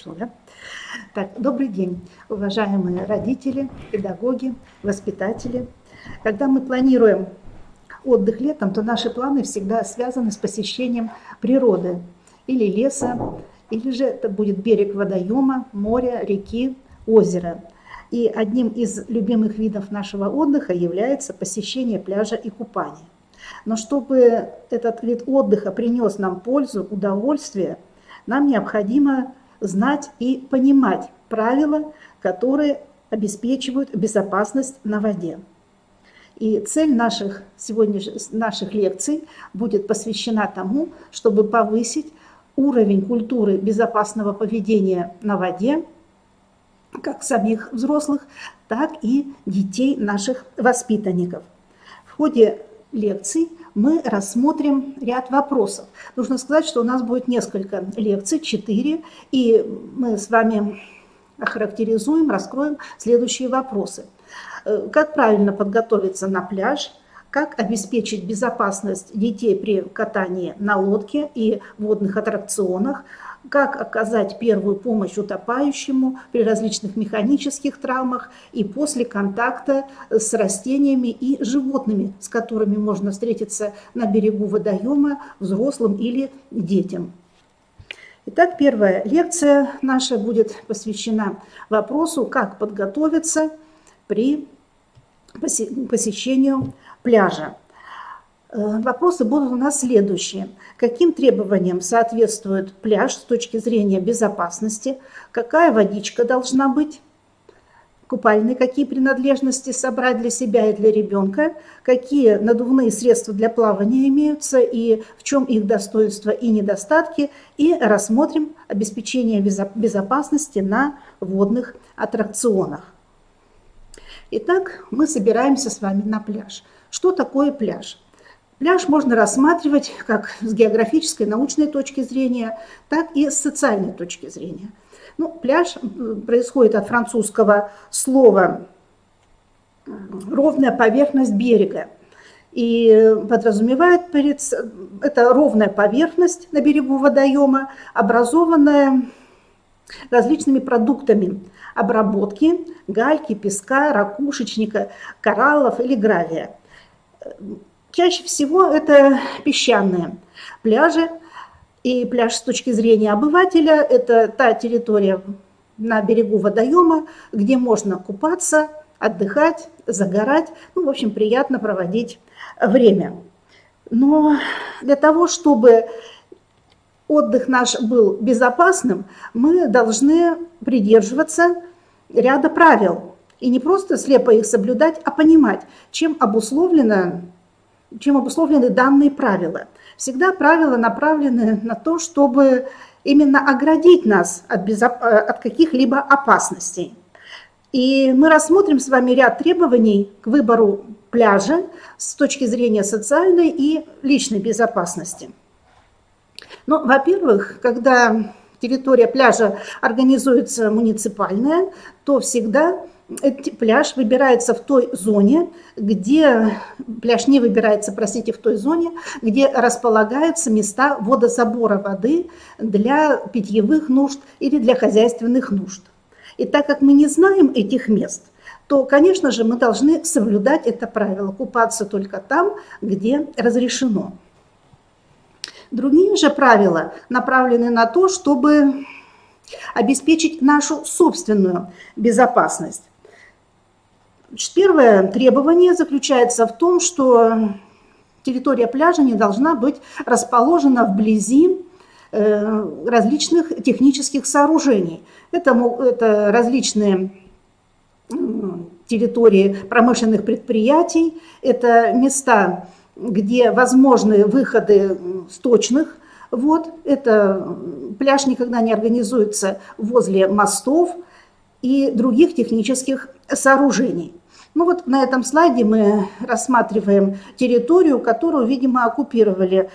Да? Так, добрый день, уважаемые родители, педагоги, воспитатели. Когда мы планируем отдых летом, то наши планы всегда связаны с посещением природы или леса, или же это будет берег водоема, моря, реки, озера. И одним из любимых видов нашего отдыха является посещение пляжа и купание. Но чтобы этот вид отдыха принес нам пользу, удовольствие, нам необходимо знать и понимать правила, которые обеспечивают безопасность на воде. И цель наших лекций будет посвящена тому, чтобы повысить уровень культуры безопасного поведения на воде, как самих взрослых, так и детей наших воспитанников. В ходе лекций мы рассмотрим ряд вопросов. Нужно сказать, что у нас будет несколько лекций, 4, и мы с вами охарактеризуем, раскроем следующие вопросы. Как правильно подготовиться на пляж, как обеспечить безопасность детей при катании на лодке и водных аттракционах, как оказать первую помощь утопающему при различных механических травмах и после контакта с растениями и животными, с которыми можно встретиться на берегу водоема взрослым или детям. Итак, первая лекция наша будет посвящена вопросу, как подготовиться при посещению пляжа. Вопросы будут у нас следующие. Каким требованиям соответствует пляж с точки зрения безопасности? Какая водичка должна быть? Купальные какие принадлежности собрать для себя и для ребенка? Какие надувные средства для плавания имеются и в чем их достоинства и недостатки? И рассмотрим обеспечение безопасности на водных аттракционах. Итак, мы собираемся с вами на пляж. Что такое пляж? Пляж можно рассматривать как с географической, научной точки зрения, так и с социальной точки зрения. Пляж происходит от французского слова «ровная поверхность берега». И подразумевает это ровная поверхность на берегу водоема, образованная различными продуктами обработки гальки, песка, ракушечника, кораллов или гравия. Чаще всего это песчаные пляжи, и пляж с точки зрения обывателя – это та территория на берегу водоема, где можно купаться, отдыхать, загорать, в общем, приятно проводить время. Но для того, чтобы отдых наш был безопасным, мы должны придерживаться ряда правил. И не просто слепо их соблюдать, а понимать, чем обусловлены данные правила. Всегда правила направлены на то, чтобы именно оградить нас от каких-либо опасностей. И мы рассмотрим с вами ряд требований к выбору пляжа с точки зрения социальной и личной безопасности. Во-первых, когда территория пляжа организуется муниципальная, то всегда пляж выбирается в той зоне, пляж не выбирается, в той зоне, где располагаются места водозабора воды для питьевых нужд или для хозяйственных нужд. И так как мы не знаем этих мест, то, конечно же, мы должны соблюдать это правило, купаться только там, где разрешено. Другие же правила направлены на то, чтобы обеспечить нашу собственную безопасность. Первое требование заключается в том, что территория пляжа не должна быть расположена вблизи различных технических сооружений. Это различные территории промышленных предприятий, это места, где возможны выходы сточных вод. Пляж никогда не организуется возле мостов и других технических сооружений. На этом слайде мы рассматриваем территорию, которую, видимо, оккупировали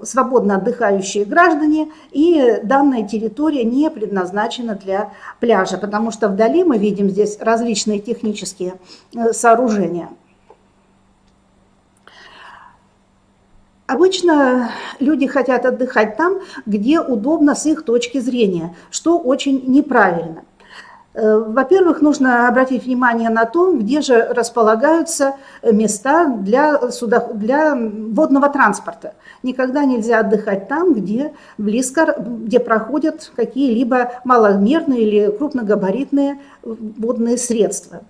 свободно отдыхающие граждане, и данная территория не предназначена для пляжа, потому что вдали мы видим здесь различные технические сооружения. Обычно люди хотят отдыхать там, где удобно с их точки зрения, что очень неправильно. Во-первых, нужно обратить внимание на то, где же располагаются места для водного транспорта. Никогда нельзя отдыхать там, где близко, где проходят какие-либо маломерные или крупногабаритные водные средства.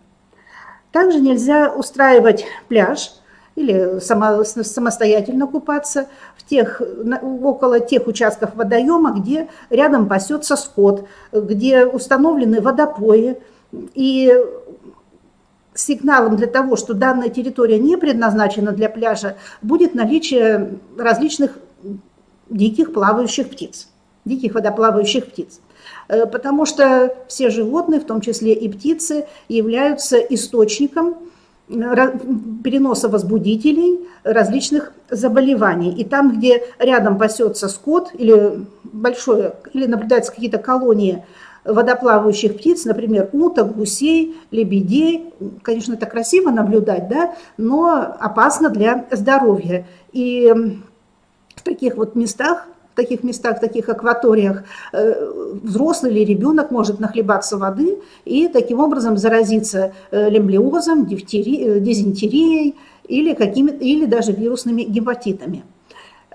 Также нельзя устраивать пляж или самостоятельно купаться около тех участков водоема, где рядом пасется скот, где установлены водопои. И сигналом для того, что данная территория не предназначена для пляжа, будет наличие различных диких плавающих птиц, диких водоплавающих птиц. Потому что все животные, в том числе и птицы, являются источником переноса возбудителей различных заболеваний. И там, где рядом пасется скот или наблюдаются какие-то колонии водоплавающих птиц, например, уток, гусей, лебедей, конечно, это красиво наблюдать, да, но опасно для здоровья. И в таких вот местах, в таких акваториях взрослый или ребенок может нахлебаться воды и таким образом заразиться лемблиозом, дизентерией или даже вирусными гепатитами.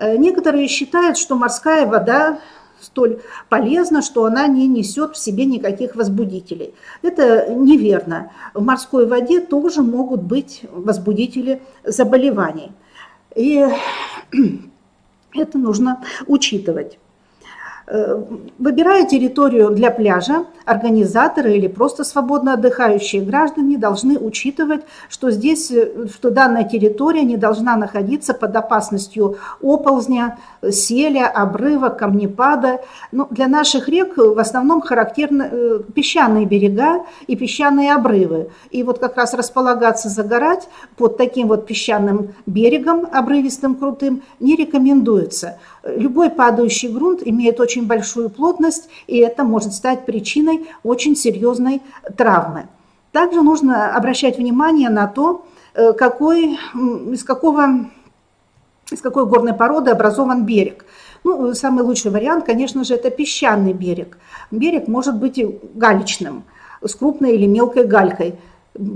Некоторые считают, что морская вода столь полезна, что она не несет в себе никаких возбудителей. Это неверно. В морской воде тоже могут быть возбудители заболеваний. И это нужно учитывать. Выбирая территорию для пляжа, организаторы или просто свободно отдыхающие граждане должны учитывать, что данная территория не должна находиться под опасностью оползня, селя, обрыва, камнепада. Но для наших рек в основном характерны песчаные берега и песчаные обрывы. И вот как раз располагаться, загорать под таким вот песчаным берегом, обрывистым, крутым, не рекомендуется. Любой падающий грунт имеет очень большую плотность, и это может стать причиной очень серьезной травмы. Также нужно обращать внимание на то, из какой горной породы образован берег. Ну, самый лучший вариант, конечно же, это песчаный берег. Берег может быть и галечным, с крупной или мелкой галькой.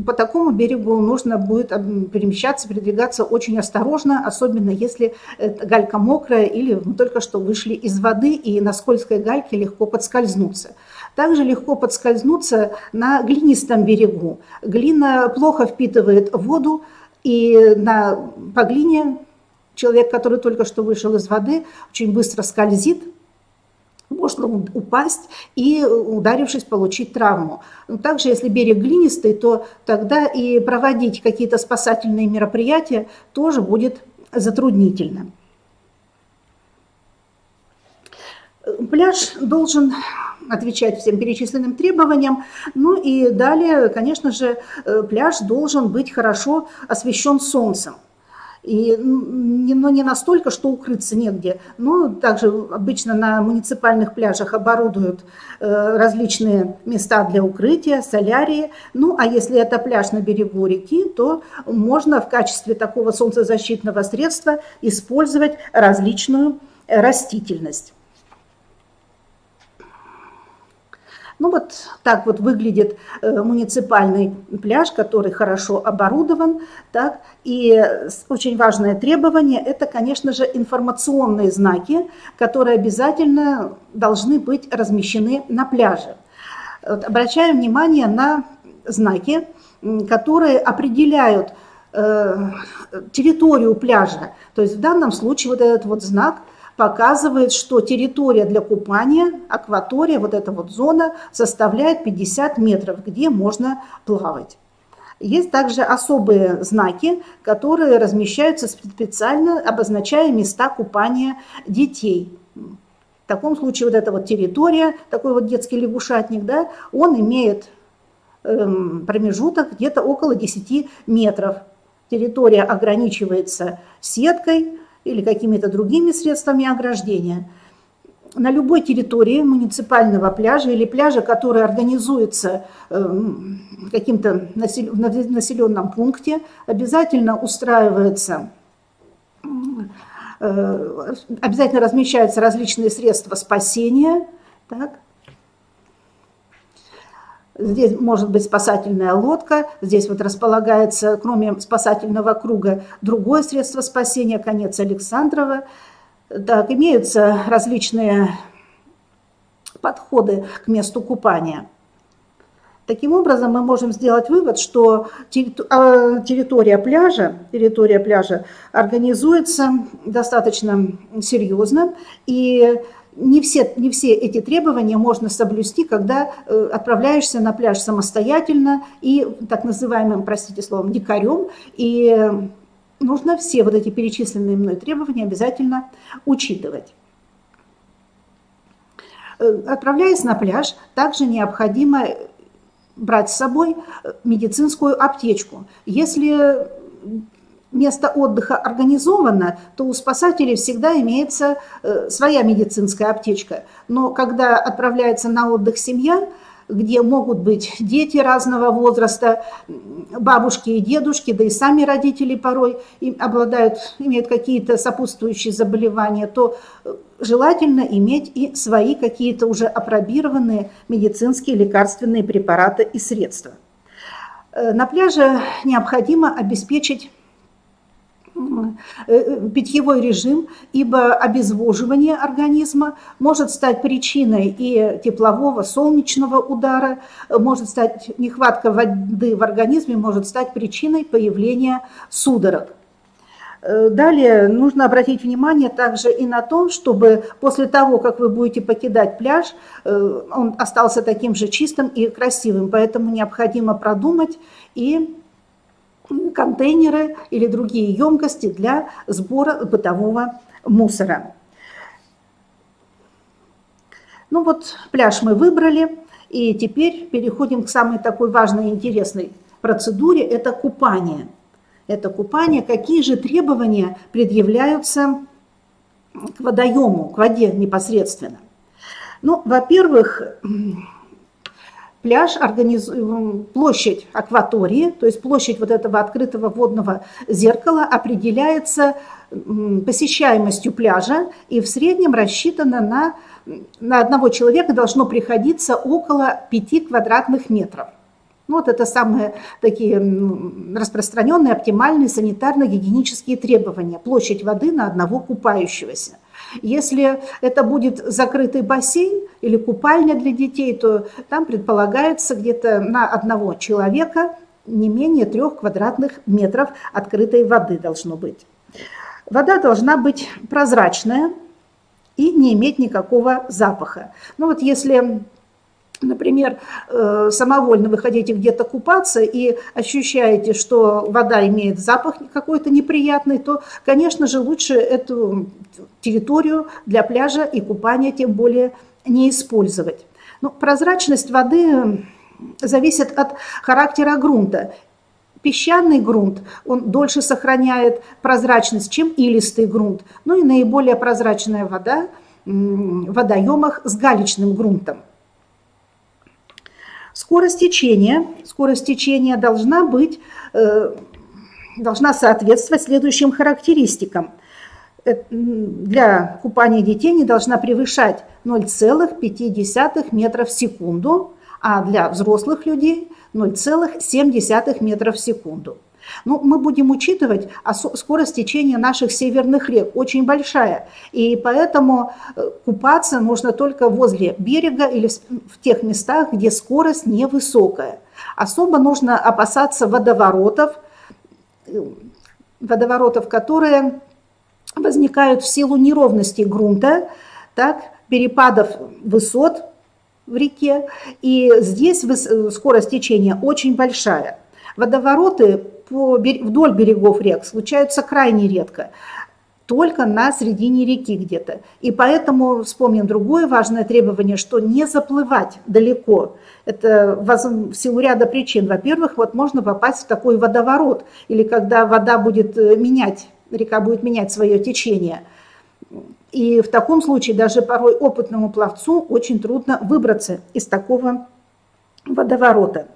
По такому берегу нужно будет передвигаться очень осторожно, особенно если галька мокрая или мы только что вышли из воды и на скользкой гальке легко подскользнуться. Также легко подскользнуться на глинистом берегу. Глина плохо впитывает воду, и по глине человек, который только что вышел из воды, очень быстро скользит, можно упасть и, ударившись, получить травму. Но также, если берег глинистый, то тогда и проводить какие-то спасательные мероприятия тоже будет затруднительно. Пляж должен отвечать всем перечисленным требованиям. Ну и далее, конечно же, пляж должен быть хорошо освещен солнцем. Но не настолько, что укрыться негде. Но также обычно на муниципальных пляжах оборудуют различные места для укрытия, солярии. Ну, а если это пляж на берегу реки, то можно в качестве такого солнцезащитного средства использовать различную растительность. Ну вот так вот выглядит муниципальный пляж, который хорошо оборудован. Так. И очень важное требование – это, конечно же, информационные знаки, которые обязательно должны быть размещены на пляже. Вот, обращаем внимание на знаки, которые определяют территорию пляжа. То есть в данном случае вот этот вот знак показывает, что территория для купания, акватория, вот эта вот зона составляет 50 метров, где можно плавать. Есть также особые знаки, которые размещаются специально, обозначая места купания детей. В таком случае вот эта вот территория, такой вот детский лягушатник, да, он имеет промежуток где-то около 10 метров. Территория ограничивается сеткой или какими-то другими средствами ограждения. На любой территории муниципального пляжа или пляжа, который организуется в каким-то населенном пункте, обязательно устраивается Обязательно размещаются различные средства спасения. Так. Здесь может быть спасательная лодка, здесь вот располагается, кроме спасательного круга, другое средство спасения, конец Александрова. Так, имеются различные подходы к месту купания. Таким образом, мы можем сделать вывод, что территория пляжа организуется достаточно серьезно, и не все эти требования можно соблюсти, когда отправляешься на пляж самостоятельно и так называемым, простите словом, дикарем, и нужно все вот эти перечисленные мной требования обязательно учитывать. Отправляясь на пляж, также необходимо брать с собой медицинскую аптечку. Если место отдыха организовано, то у спасателей всегда имеется своя медицинская аптечка. Но когда отправляется на отдых семья, где могут быть дети разного возраста, бабушки и дедушки, да и сами родители порой имеют какие-то сопутствующие заболевания, то желательно иметь и свои какие-то уже апробированные медицинские лекарственные препараты и средства. На пляже необходимо обеспечить питьевой режим, ибо обезвоживание организма может стать причиной и теплового, солнечного удара, может стать нехватка воды в организме, может стать причиной появления судорог. Далее нужно обратить внимание также и на то, чтобы после того, как вы будете покидать пляж, он остался таким же чистым и красивым, поэтому необходимо продумать и контейнеры или другие емкости для сбора бытового мусора. Ну вот, пляж мы выбрали, и теперь переходим к самой такой важной и интересной процедуре – это купание. Это купание. Какие же требования предъявляются к водоему, к воде непосредственно? Ну, во-первых, пляж, площадь акватории, то есть площадь вот этого открытого водного зеркала определяется посещаемостью пляжа, и в среднем рассчитано на одного человека должно приходиться около 5 квадратных метров. Вот это самые такие распространенные, оптимальные санитарно-гигиенические требования. Площадь воды на одного купающегося. Если это будет закрытый бассейн или купальня для детей, то там предполагается где-то на одного человека не менее 3 квадратных метров открытой воды должно быть. Вода должна быть прозрачная и не иметь никакого запаха. Ну вот если, например, самовольно вы хотите где-то купаться и ощущаете, что вода имеет запах какой-то неприятный, то, конечно же, лучше эту территорию для пляжа и купания тем более не использовать. Но прозрачность воды зависит от характера грунта. Песчаный грунт, он дольше сохраняет прозрачность, чем илистый грунт. Ну и наиболее прозрачная вода в водоемах с галечным грунтом. Скорость течения должна соответствовать следующим характеристикам. Для купания детей не должна превышать 0,5 метров в секунду, а для взрослых людей 0,7 метров в секунду. Ну, мы будем учитывать, скорость течения наших северных рек очень большая, и поэтому купаться нужно только возле берега или в тех местах, где скорость невысокая. Особо нужно опасаться водоворотов, которые возникают в силу неровности грунта, перепадов высот в реке, и здесь скорость течения очень большая. Водовороты вдоль берегов рек случаются крайне редко, только на середине реки где-то. И поэтому вспомним другое важное требование, что не заплывать далеко. Это в силу ряда причин. Во-первых, вот можно попасть в такой водоворот, или когда река будет менять свое течение. И в таком случае даже порой опытному пловцу очень трудно выбраться из такого водоворота.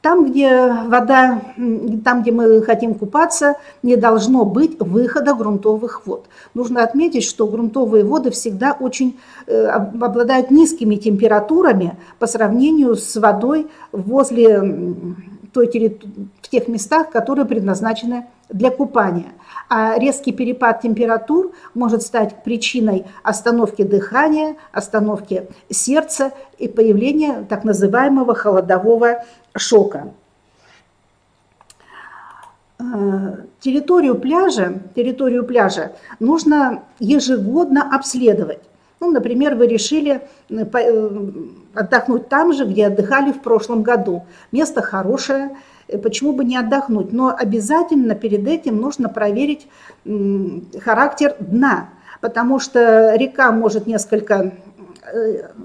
Там, где вода, там, где мы хотим купаться, не должно быть выхода грунтовых вод. Нужно отметить, что грунтовые воды всегда очень обладают низкими температурами по сравнению с водой возле в тех местах, которые предназначены для купания. А резкий перепад температур может стать причиной остановки дыхания, остановки сердца и появления так называемого холодового шока. Территорию пляжа нужно ежегодно обследовать. Ну, например, вы решили отдохнуть там же, где отдыхали в прошлом году. Место хорошее, почему бы не отдохнуть? Но обязательно перед этим нужно проверить характер дна, потому что река может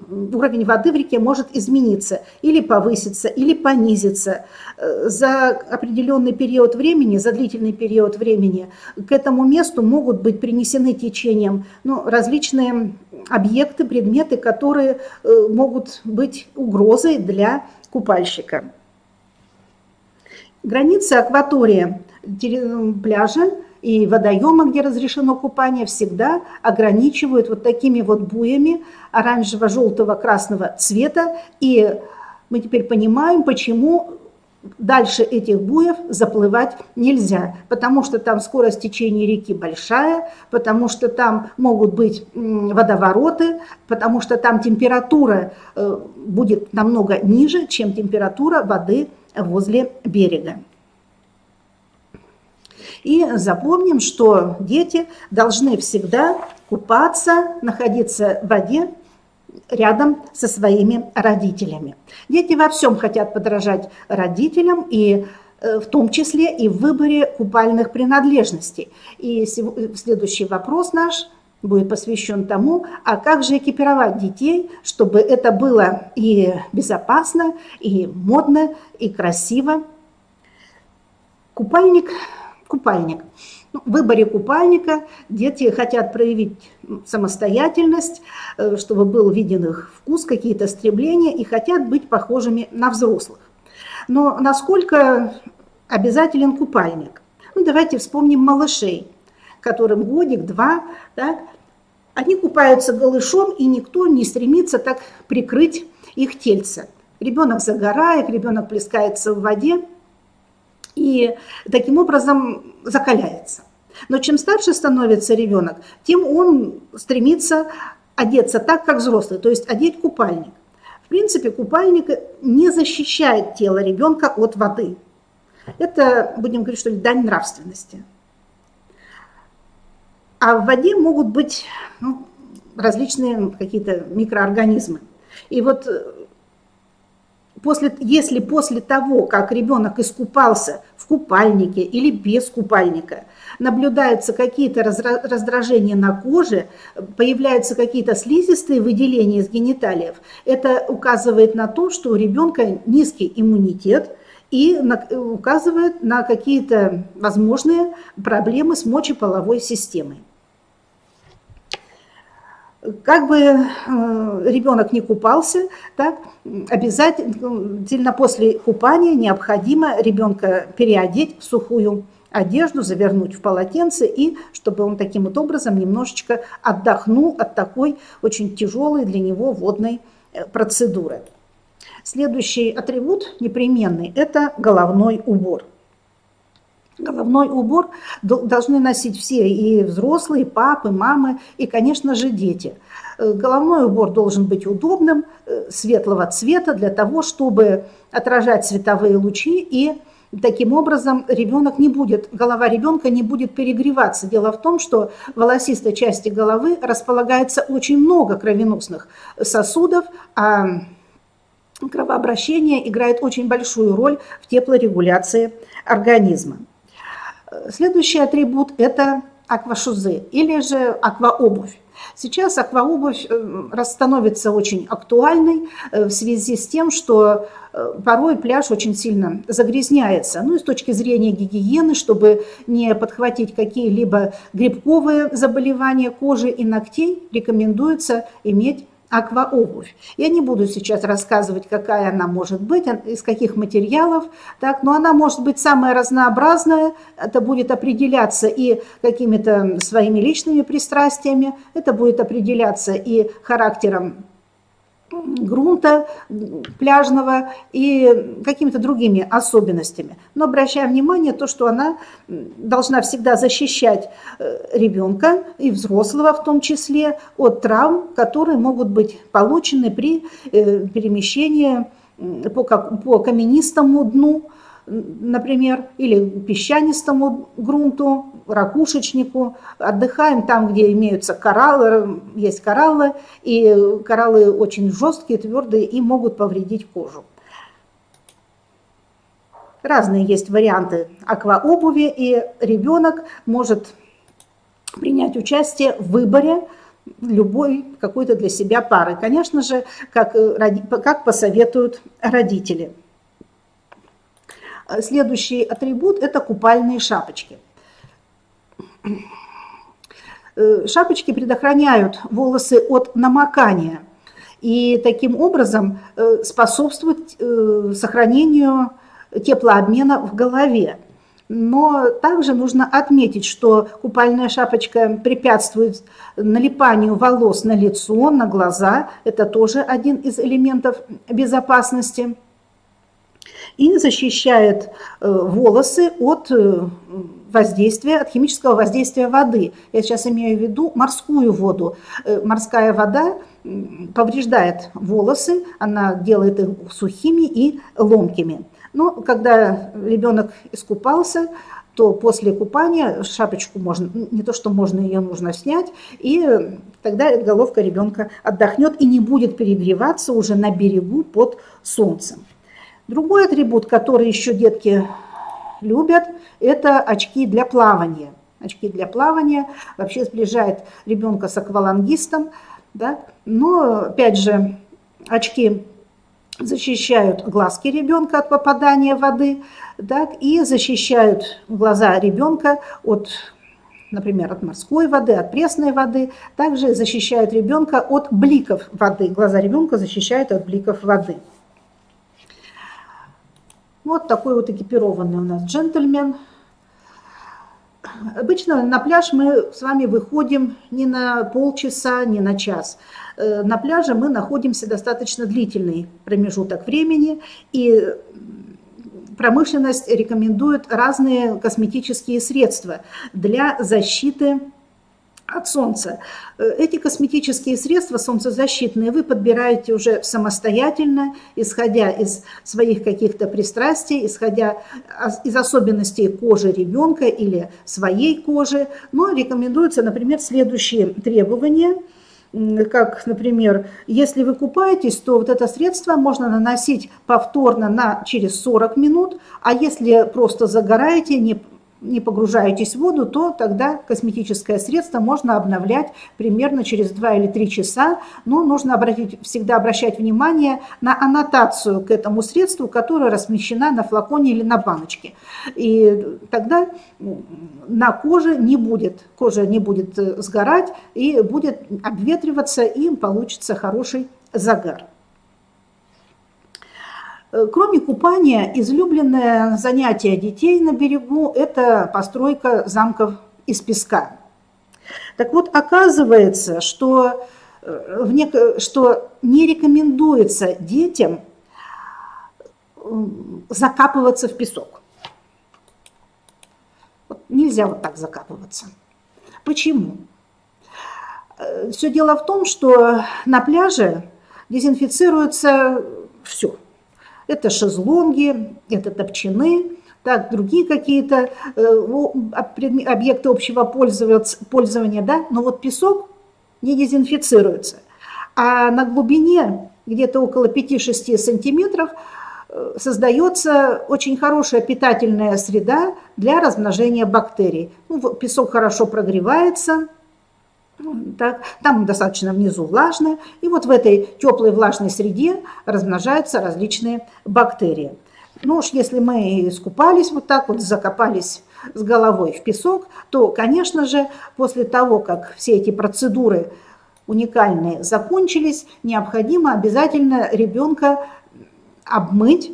уровень воды в реке может измениться, или повыситься, или понизиться. За определенный период времени, за длительный период времени к этому месту могут быть принесены течением различные объекты, предметы, которые могут быть угрозой для купальщика. Границы акватории пляжа и водоема, где разрешено купание, всегда ограничивают вот такими вот буями оранжево-желтого красного цвета. И мы теперь понимаем, почему дальше этих буев заплывать нельзя. Потому что там скорость течения реки большая, потому что там могут быть водовороты, потому что там температура будет намного ниже, чем температура воды возле берега. И запомним, что дети должны всегда купаться, находиться в воде рядом со своими родителями. Дети во всем хотят подражать родителям, и в том числе и в выборе купальных принадлежностей. И следующий вопрос наш будет посвящен тому, а как же экипировать детей, чтобы это было и безопасно, и модно, и красиво. Купальник. В выборе купальника дети хотят проявить самостоятельность, чтобы был виден их вкус, какие-то стремления, и хотят быть похожими на взрослых. Но насколько обязателен купальник? Давайте вспомним малышей, которым годик-два, да? Они купаются голышом, и никто не стремится так прикрыть их тельце. Ребенок загорает, ребенок плескается в воде, и таким образом закаляется. Но чем старше становится ребенок, тем он стремится одеться так, как взрослый, то есть одеть купальник. В принципе, купальник не защищает тело ребенка от воды. Это, будем говорить, что ли, дань нравственности. А в воде могут быть различные какие-то микроорганизмы. И вот если после того, как ребенок искупался в купальнике или без купальника, наблюдаются какие-то раздражения на коже, появляются какие-то слизистые выделения из гениталиев, это указывает на то, что у ребенка низкий иммунитет и указывает на какие-то возможные проблемы с мочеполовой системой. Как бы ребенок не купался, так, обязательно после купания необходимо ребенка переодеть в сухую одежду, завернуть в полотенце, и чтобы он таким вот образом немножечко отдохнул от такой очень тяжелой для него водной процедуры. Следующий атрибут непременный – это головной убор. Головной убор должны носить все, и взрослые, и папы, мамы, и, конечно же, дети. Головной убор должен быть удобным, светлого цвета, для того, чтобы отражать световые лучи, и таким образом голова ребенка не будет перегреваться. Дело в том, что в волосистой части головы располагается очень много кровеносных сосудов, а кровообращение играет очень большую роль в теплорегуляции организма. Следующий атрибут – это аквашузы или же акваобувь. Сейчас акваобувь становится очень актуальной в связи с тем, что порой пляж очень сильно загрязняется. И с точки зрения гигиены, чтобы не подхватить какие-либо грибковые заболевания кожи и ногтей, рекомендуется иметь акваобувь. Я не буду сейчас рассказывать, какая она может быть, из каких материалов, так, но она может быть самая разнообразная, это будет определяться и какими-то своими личными пристрастиями, это будет определяться и характером грунта пляжного и какими-то другими особенностями. Но обращаем внимание то, что она должна всегда защищать ребенка и взрослого в том числе от травм, которые могут быть получены при перемещении по каменистому дну, например, или песчанистому грунту, ракушечнику. Отдыхаем там, где имеются кораллы, есть кораллы, и кораллы очень жесткие, твердые и могут повредить кожу. Разные есть варианты акваобуви, и ребенок может принять участие в выборе любой какой-то для себя пары. Конечно же, как посоветуют родители. Следующий атрибут – это купальные шапочки. Шапочки предохраняют волосы от намокания и таким образом способствуют сохранению теплообмена в голове. Но также нужно отметить, что купальная шапочка препятствует налипанию волос на лицо, на глаза. Это тоже один из элементов безопасности. И защищает волосы от воздействия, от химического воздействия воды. Я сейчас имею в виду морскую воду. Морская вода повреждает волосы, она делает их сухими и ломкими. Но когда ребенок искупался, то после купания шапочку можно, не то что можно, ее нужно снять, и тогда головка ребенка отдохнет и не будет перегреваться уже на берегу под солнцем. Другой атрибут, который еще детки любят, это очки для плавания. Очки для плавания вообще сближает ребенка с аквалангистом. Да? Но, опять же, очки защищают глазки ребенка от попадания воды, так, и защищают глаза ребенка от, например, от морской воды, от пресной воды. Также защищают ребенка от бликов воды. Глаза ребенка защищают от бликов воды. Вот такой вот экипированный у нас джентльмен. Обычно на пляж мы с вами выходим не на полчаса, не на час. На пляже мы находимся достаточно длительный промежуток времени, и промышленность рекомендует разные косметические средства для защиты от солнца. Эти косметические средства солнцезащитные вы подбираете уже самостоятельно, исходя из своих каких-то пристрастий, исходя из особенностей кожи ребенка или своей кожи. Но рекомендуются, например, следующие требования. Как, например, если вы купаетесь, то вот это средство можно наносить повторно через 40 минут, а если просто загораете, не погружаетесь в воду, то тогда косметическое средство можно обновлять примерно через 2 или 3 часа. Но нужно всегда обращать внимание на аннотацию к этому средству, которая размещена на флаконе или на баночке. И тогда на кожа не будет сгорать и будет обветриваться, и получится хороший загар. Кроме купания, излюбленное занятие детей на берегу – это постройка замков из песка. Так вот, оказывается, что не рекомендуется детям закапываться в песок. Нельзя вот так закапываться. Почему? Все дело в том, что на пляже дезинфицируется все. Это шезлонги, это топчаны, так, другие какие-то объекты общего пользования, да? Но вот песок не дезинфицируется. А на глубине, где-то около 5-6 сантиметров, создается очень хорошая питательная среда для размножения бактерий. Песок хорошо прогревается. Так, там достаточно внизу влажно, и вот в этой теплой влажной среде размножаются различные бактерии. Ну уж если мы искупались вот так вот, закопались с головой в песок, то, конечно же, после того, как все эти процедуры уникальные закончились, необходимо обязательно ребенка обмыть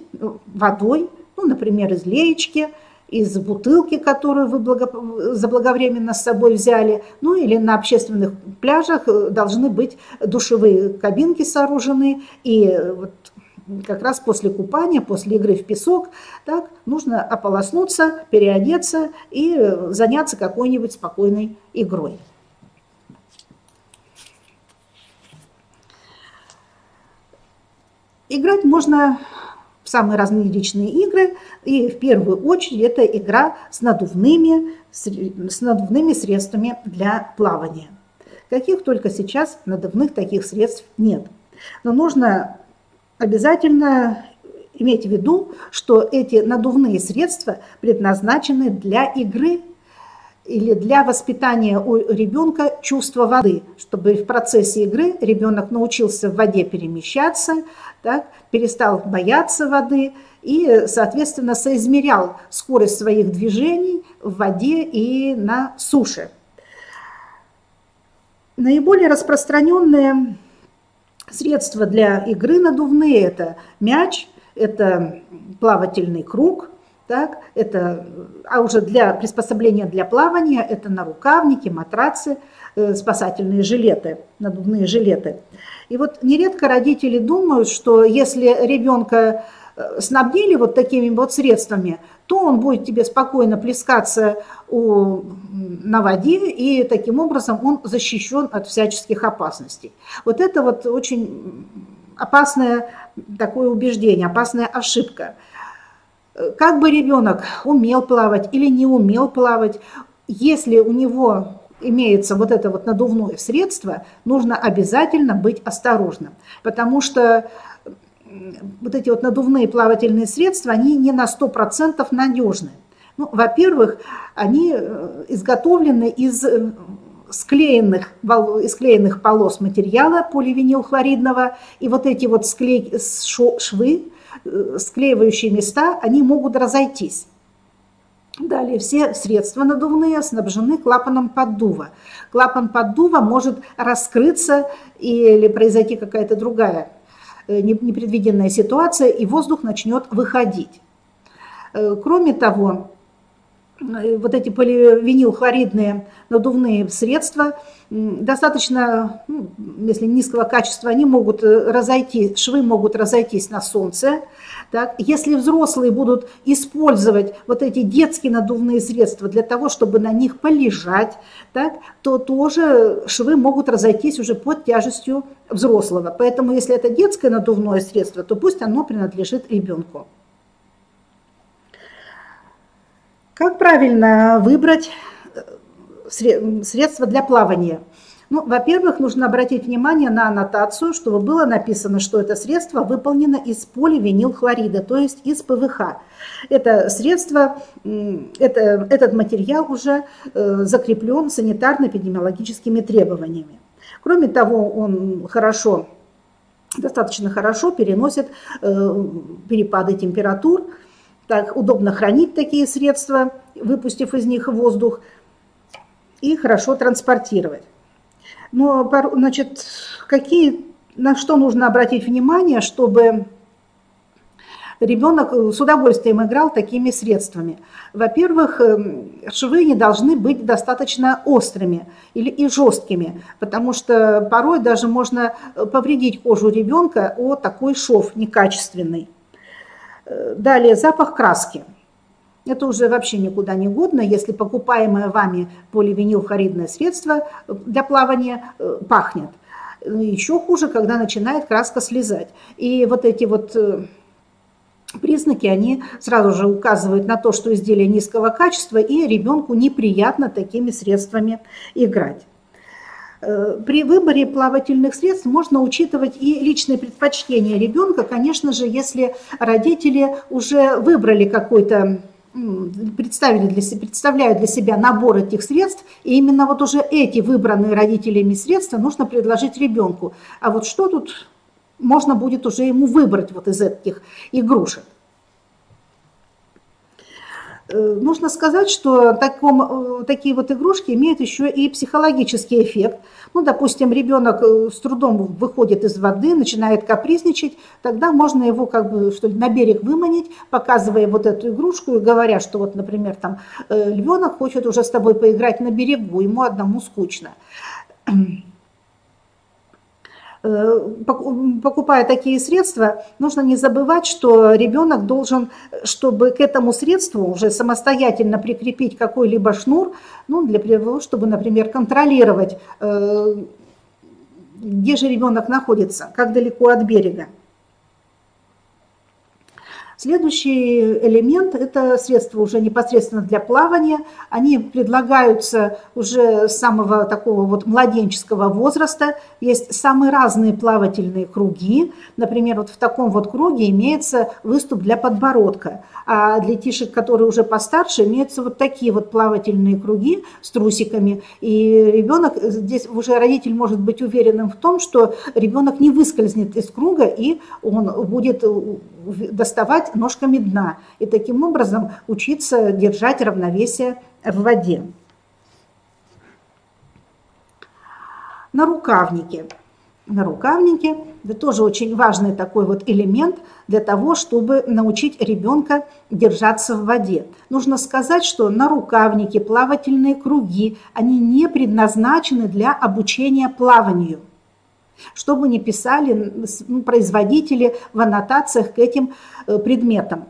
водой, ну, например, из леечки, из бутылки, которую вы заблаговременно с собой взяли, ну или на общественных пляжах должны быть душевые кабинки сооружены, и вот как раз после купания, после игры в песок, так, нужно ополоснуться, переодеться и заняться какой-нибудь спокойной игрой. Играть можно в самые различные игры, и в первую очередь это игра с надувными средствами для плавания. Каких только сейчас надувных таких средств нет. Но нужно обязательно иметь в виду, что эти надувные средства предназначены для игры или для воспитания у ребенка чувства воды, чтобы в процессе игры ребенок научился в воде перемещаться, так, перестал бояться воды и, соответственно, соизмерял скорость своих движений в воде и на суше. Наиболее распространенные средства для игры надувные – это мяч, это плавательный круг, так, а уже для приспособления для плавания это нарукавники, матрацы, спасательные жилеты, надувные жилеты. И вот нередко родители думают, что если ребенка снабдили вот такими вот средствами, то он будет тебе спокойно плескаться на воде, и таким образом он защищен от всяческих опасностей. Вот это вот очень опасное такое убеждение, опасная ошибка. Как бы ребенок умел плавать или не умел плавать, если у него имеется вот это вот надувное средство, нужно обязательно быть осторожным, потому что вот эти вот надувные плавательные средства, они не на 100% надежны. Ну, во-первых, они изготовлены из склеенных полос материала поливинилхлоридного, и вот эти вот швы, склеивающие места, они могут разойтись. Далее, все средства надувные снабжены клапаном поддува. Клапан поддува может раскрыться или произойти какая-то другая непредвиденная ситуация, и воздух начнет выходить. Кроме того, вот эти поливинилхлоридные надувные средства достаточно, если низкого качества, они могут швы могут разойтись на солнце. Так. Если взрослые будут использовать вот эти детские надувные средства для того, чтобы на них полежать, так, то тоже швы могут разойтись уже под тяжестью взрослого. Поэтому если это детское надувное средство, то пусть оно принадлежит ребенку. Как правильно выбрать средства для плавания? Ну, во-первых, нужно обратить внимание на аннотацию, чтобы было написано, что это средство выполнено из поливинилхлорида, то есть из ПВХ. Это средство, этот материал уже закреплен санитарно-эпидемиологическими требованиями. Кроме того, он достаточно хорошо переносит перепады температур. Так, удобно хранить такие средства, выпустив из них воздух, и хорошо транспортировать. Но, значит, на что нужно обратить внимание, чтобы ребенок с удовольствием играл такими средствами? Во-первых, швы не должны быть достаточно острыми и жесткими, потому что порой даже можно повредить кожу ребенка о такой шов некачественный. Далее, запах краски. Это уже вообще никуда не годно, если покупаемое вами поливинилхлоридное средство для плавания пахнет. Еще хуже, когда начинает краска слезать. И вот эти вот признаки, они сразу же указывают на то, что изделие низкого качества, и ребенку неприятно такими средствами играть. При выборе плавательных средств можно учитывать и личные предпочтения ребенка. Конечно же, если родители уже выбрали представляют для себя набор этих средств, и именно вот уже эти выбранные родителями средства нужно предложить ребенку. А вот что тут можно будет уже ему выбрать вот из этих игрушек? Нужно сказать, что такие вот игрушки имеют еще и психологический эффект. Ну, допустим, ребенок с трудом выходит из воды, начинает капризничать, тогда можно его как бы что ли, на берег выманить, показывая вот эту игрушку и говоря, что вот, например, там львенок хочет уже с тобой поиграть на берегу, ему одному скучно. Покупая такие средства, нужно не забывать, что ребенок должен, чтобы к этому средству уже самостоятельно прикрепить какой-либо шнур, ну, для того, чтобы, например, контролировать, где же ребенок находится, как далеко от берега. Следующий элемент – это средства уже непосредственно для плавания. Они предлагаются уже с самого такого вот младенческого возраста. Есть самые разные плавательные круги. Например, вот в таком вот круге имеется выступ для подбородка. А для детишек, которые уже постарше, имеются вот такие вот плавательные круги с трусиками. И ребенок, здесь уже родитель может быть уверенным в том, что ребенок не выскользнет из круга, и он будет доставать ножками дна и таким образом учиться держать равновесие в воде. Нарукавники. Нарукавники – это тоже очень важный такой вот элемент для того, чтобы научить ребенка держаться в воде. Нужно сказать, что нарукавники, плавательные круги, они не предназначены для обучения плаванию. Что бы ни писали производители в аннотациях к этим предметам.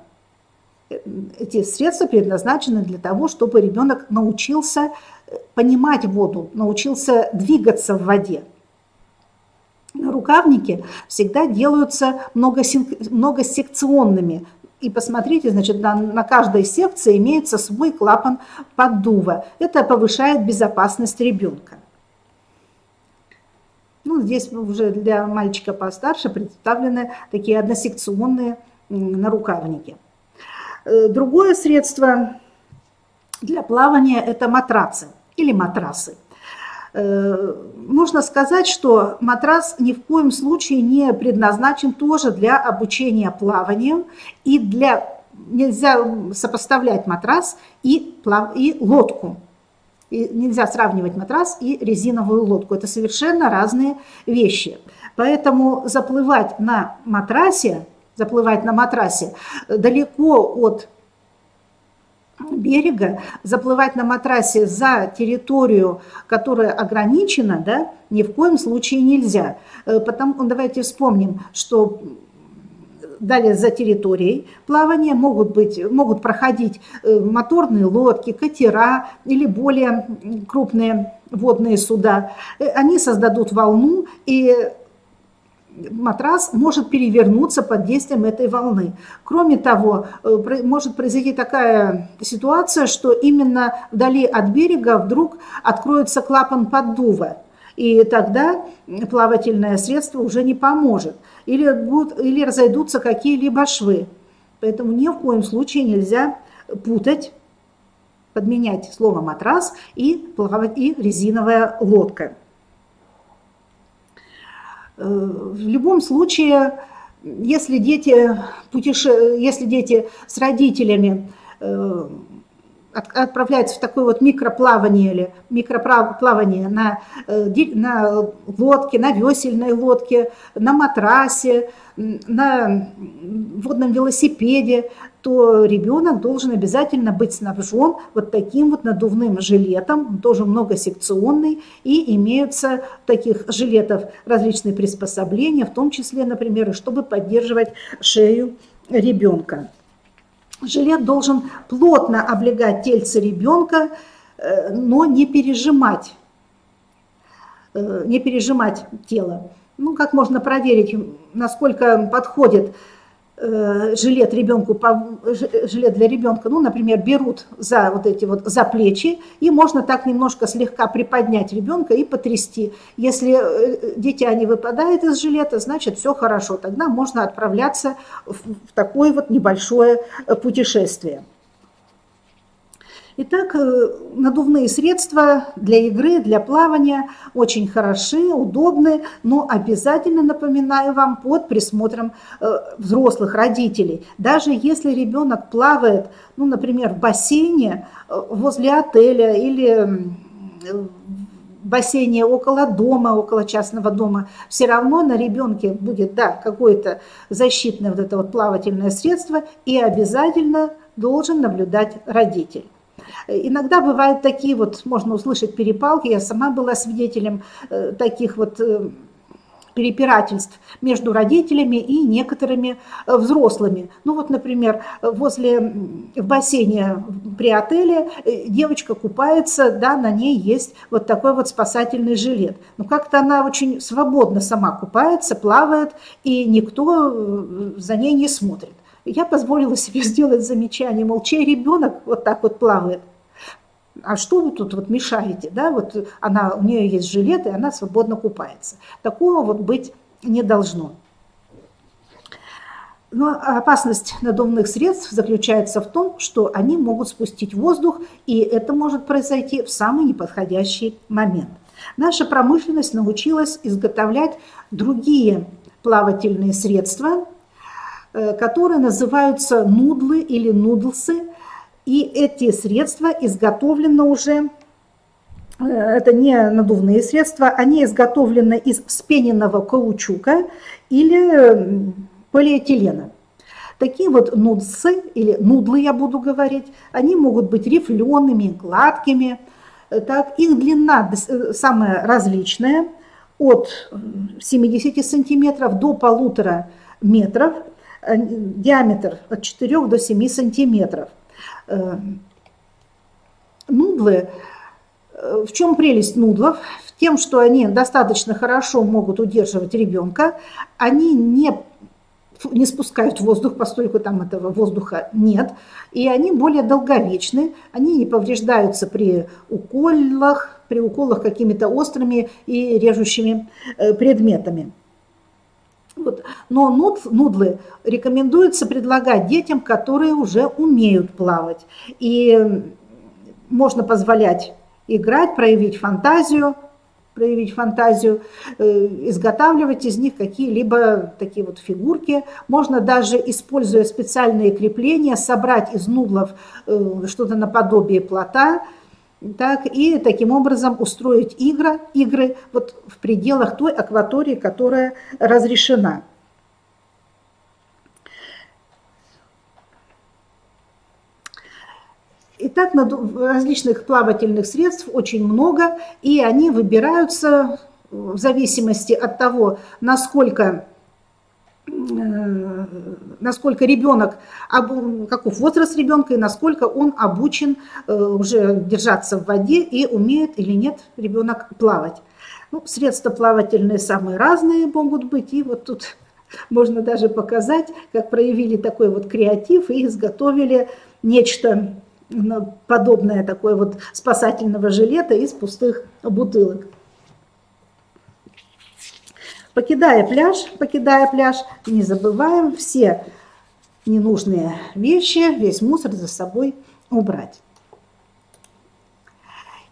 Эти средства предназначены для того, чтобы ребенок научился понимать воду, научился двигаться в воде. Рукавники всегда делаются многосекционными. И посмотрите, значит, на каждой секции имеется свой клапан поддува. Это повышает безопасность ребенка. Ну, здесь уже для мальчика постарше представлены такие односекционные нарукавники. Другое средство для плавания – это матрацы или матрасы. Нужно сказать, что матрас ни в коем случае не предназначен тоже для обучения плаванию, и нельзя сопоставлять матрас и лодку. И нельзя сравнивать матрас и резиновую лодку. Это совершенно разные вещи. Поэтому заплывать на матрасе далеко от берега, заплывать на матрасе за территорию, которая ограничена, да, ни в коем случае нельзя. Давайте вспомним, что далее за территорией плавания могут проходить моторные лодки, катера или более крупные водные суда. Они создадут волну, и матрас может перевернуться под действием этой волны. Кроме того, может произойти такая ситуация, что именно вдали от берега вдруг откроется клапан поддува. И тогда плавательное средство уже не поможет. Или разойдутся какие-либо швы. Поэтому ни в коем случае нельзя подменять слово «матрас» и резиновая лодка. В любом случае, если дети с родителями отправляются в такое вот микроплавание на лодке, на весельной лодке, на матрасе, на водном велосипеде, то ребенок должен обязательно быть снабжен вот таким вот надувным жилетом, тоже многосекционный, и имеются таких жилетов различные приспособления, в том числе, например, чтобы поддерживать шею ребенка. Жилет должен плотно облегать тельце ребенка, но не пережимать тело. Ну, как можно проверить, насколько подходит жилет для ребенка? Ну, например, берут за плечи, и можно так немножко слегка приподнять ребенка и потрясти. Если дитя не выпадает из жилета, значит, все хорошо. Тогда можно отправляться в такое вот небольшое путешествие. Итак, надувные средства для игры, для плавания очень хороши, удобны, но обязательно, напоминаю вам, под присмотром взрослых родителей. Даже если ребенок плавает, ну, например, в бассейне возле отеля или в бассейне около дома, около частного дома, все равно на ребенке будет, да, какое-то защитное вот это вот плавательное средство, и обязательно должен наблюдать родитель. Иногда бывают такие вот, можно услышать перепалки, я сама была свидетелем таких вот перепирательств между родителями и некоторыми взрослыми. Ну вот, например, в бассейне при отеле девочка купается, да, на ней есть вот такой вот спасательный жилет. Но как-то она очень свободно сама купается, плавает, и никто за ней не смотрит. Я позволила себе сделать замечание, мол, чей ребенок вот так вот плавает? А что вы тут вот мешаете? Да? Вот у нее есть жилет, и она свободно купается. Такого вот быть не должно. Но опасность надувных средств заключается в том, что они могут спустить воздух, и это может произойти в самый неподходящий момент. Наша промышленность научилась изготовлять другие плавательные средства, которые называются нудлы или нудлсы. И эти средства изготовлены уже, это не надувные средства, они изготовлены из вспененного каучука или полиэтилена. Такие вот нудсы, или нудлы я буду говорить, они могут быть рифлеными, гладкими. Так, их длина самая различная, от 70 сантиметров до 1,5 метров, диаметр от 4 до 7 сантиметров. Нудлы, в чем прелесть нудлов? В тем, что они достаточно хорошо могут удерживать ребенка, они не спускают воздух, поскольку там этого воздуха нет, и они более долговечны, они не повреждаются при уколах какими-то острыми и режущими предметами. Вот. Но нудлы рекомендуется предлагать детям, которые уже умеют плавать. И можно позволять играть, проявить фантазию, изготавливать из них какие-либо такие вот фигурки. Можно даже, используя специальные крепления, собрать из нудлов что-то наподобие плота, так, и таким образом устроить игры вот в пределах той акватории, которая разрешена. Итак, различных плавательных средств очень много, и они выбираются в зависимости от того, насколько ребенок, каков возраст ребенка и насколько он обучен уже держаться в воде и умеет или нет ребенок плавать. Ну, средства плавательные самые разные могут быть, и вот тут можно даже показать, как проявили такой вот креатив и изготовили нечто подобное такое вот спасательного жилета из пустых бутылок. Покидая пляж, не забываем все ненужные вещи, весь мусор за собой убрать.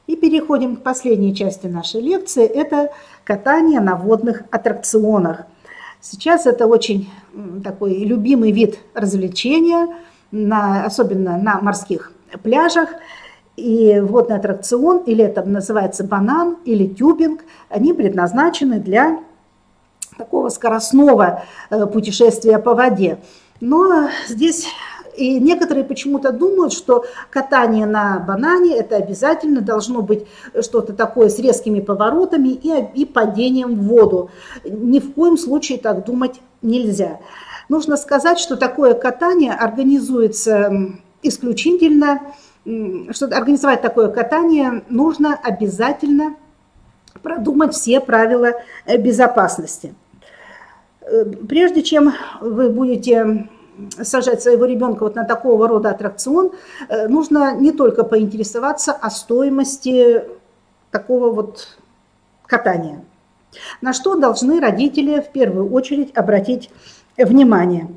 И переходим к последней части нашей лекции. Это катание на водных аттракционах. Сейчас это очень такой любимый вид развлечения, особенно на морских пляжах. И водный аттракцион, или это называется банан, или тюбинг, они предназначены для такого скоростного путешествия по воде. Но здесь и некоторые почему-то думают, что катание на банане это обязательно должно быть что-то такое с резкими поворотами и падением в воду. Ни в коем случае так думать нельзя. Нужно сказать, что такое катание организуется исключительно, чтобы организовать такое катание, нужно обязательно продумать все правила безопасности. Прежде чем вы будете сажать своего ребенка вот на такого рода аттракцион, нужно не только поинтересоваться о стоимости такого вот катания. На что должны родители в первую очередь обратить внимание?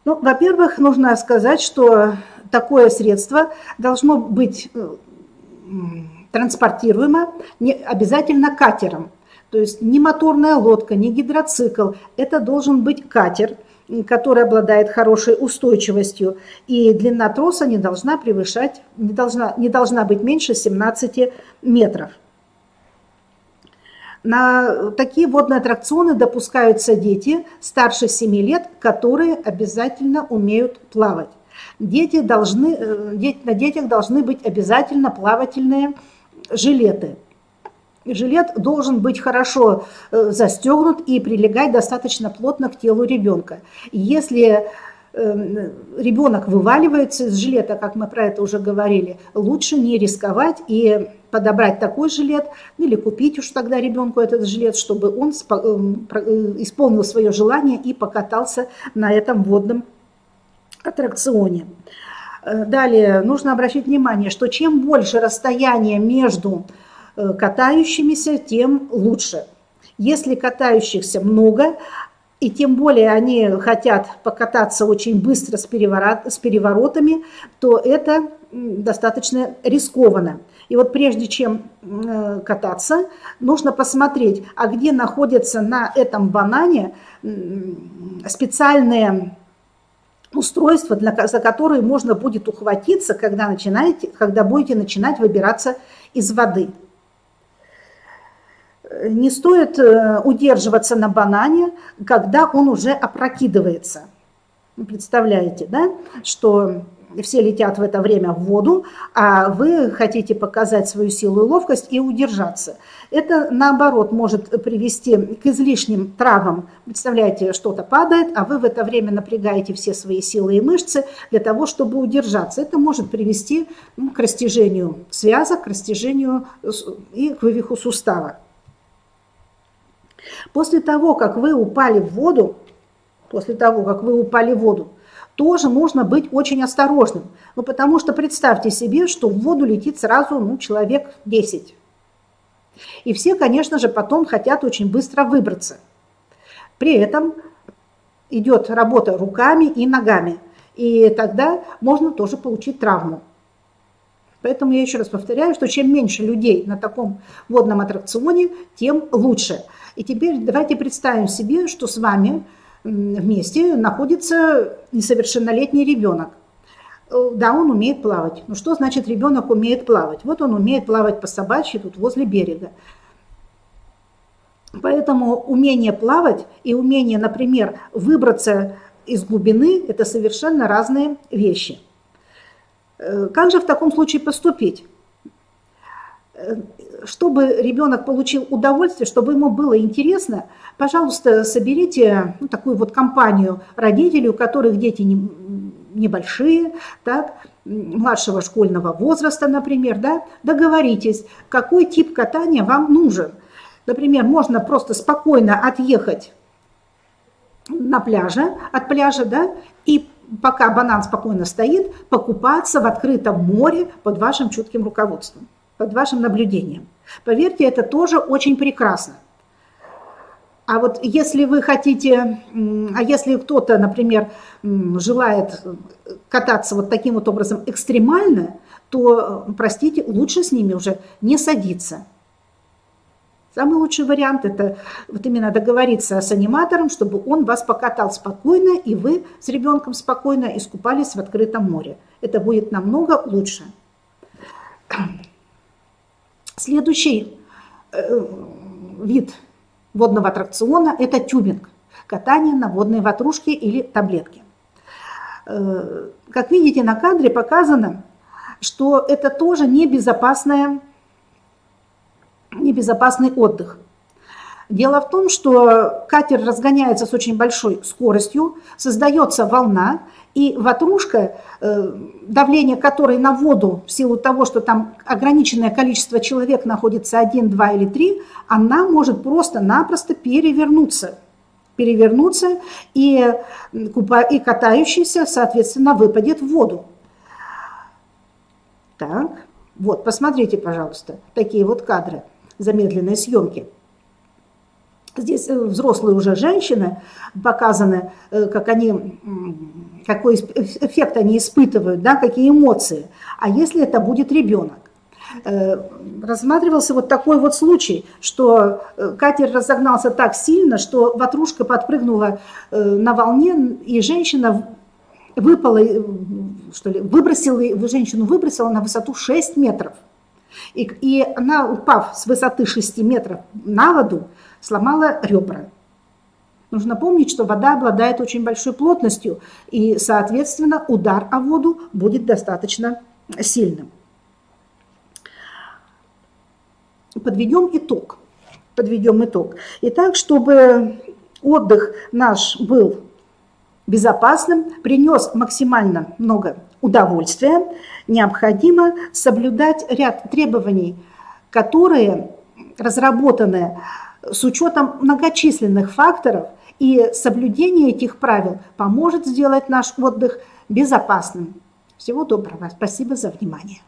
Ну, во-первых, нужно сказать, что такое средство должно быть транспортируемо обязательно катером. То есть не моторная лодка, не гидроцикл. Это должен быть катер, который обладает хорошей устойчивостью. И длина троса не должна быть меньше 17 метров. На такие водные аттракционы допускаются дети старше 7 лет, которые обязательно умеют плавать. На детях должны быть обязательно плавательные жилеты. Жилет должен быть хорошо застегнут и прилегать достаточно плотно к телу ребенка. Если ребенок вываливается из жилета, как мы про это уже говорили, лучше не рисковать и подобрать такой жилет или купить уж тогда ребенку этот жилет, чтобы он исполнил свое желание и покатался на этом водном аттракционе. Далее нужно обращать внимание, что чем больше расстояние между катающимися, тем лучше. Если катающихся много, и тем более они хотят покататься очень быстро с переворотами, то это достаточно рискованно. И вот прежде чем кататься, нужно посмотреть, а где находятся на этом банане специальные устройства, за которые можно будет ухватиться, когда будете начинать выбираться из воды. Не стоит удерживаться на банане, когда он уже опрокидывается. Представляете, да, что все летят в это время в воду, а вы хотите показать свою силу и ловкость и удержаться. Это, наоборот, может привести к излишним травмам. Представляете, что-то падает, а вы в это время напрягаете все свои силы и мышцы для того, чтобы удержаться. Это может привести к растяжению связок, к растяжению и к вывиху сустава. После того, как вы упали в воду, тоже нужно быть очень осторожным. Ну, потому что представьте себе, что в воду летит сразу человек 10. И все, конечно же, потом хотят очень быстро выбраться. При этом идет работа руками и ногами. И тогда можно тоже получить травму. Поэтому я еще раз повторяю, что чем меньше людей на таком водном аттракционе, тем лучше. И теперь давайте представим себе, что с вами вместе находится несовершеннолетний ребенок. Да, он умеет плавать. Но что значит ребенок умеет плавать? Вот он умеет плавать по собачьи тут возле берега. Поэтому умение плавать и умение, например, выбраться из глубины – это совершенно разные вещи. Как же в таком случае поступить? Чтобы ребенок получил удовольствие, чтобы ему было интересно, пожалуйста, соберите такую вот компанию родителей, у которых дети небольшие, так, младшего школьного возраста, например, да, договоритесь, какой тип катания вам нужен. Например, можно просто спокойно отъехать от пляжа, да, и пока банан спокойно стоит, покупаться в открытом море под вашим чутким руководством, под вашим наблюдением. Поверьте, это тоже очень прекрасно. А вот если вы хотите, если кто-то, например, желает кататься вот таким вот образом экстремально, то, простите, лучше с ними уже не садиться. Самый лучший вариант – это вот именно договориться с аниматором, чтобы он вас покатал спокойно, и вы с ребенком спокойно искупались в открытом море. Это будет намного лучше. Следующий вид водного аттракциона – это тюбинг, катание на водной ватрушке или таблетке. Как видите, на кадре показано, что это тоже небезопасный отдых. Дело в том, что катер разгоняется с очень большой скоростью, создается волна, и ватрушка, давление которой на воду, в силу того, что там ограниченное количество человек находится 1, 2 или 3, она может просто-напросто перевернуться, и катающийся, соответственно, выпадет в воду. Так, вот, посмотрите, пожалуйста, такие вот кадры замедленной съемки. Здесь взрослые уже женщины показаны, какой эффект они испытывают, да, какие эмоции. А если это будет ребенок? Рассматривался вот такой вот случай, что катер разогнался так сильно, что ватрушка подпрыгнула на волне, и женщина женщину выбросила на высоту 6 метров. И она, упав с высоты 6 метров на воду, сломала ребра. Нужно помнить, что вода обладает очень большой плотностью, и, соответственно, удар о воду будет достаточно сильным. Подведем итог. Итак, чтобы отдых наш был безопасным, принес максимально много удовольствия, необходимо соблюдать ряд требований, которые разработаны с учетом многочисленных факторов, и соблюдение этих правил поможет сделать наш отдых безопасным. Всего доброго. Спасибо за внимание.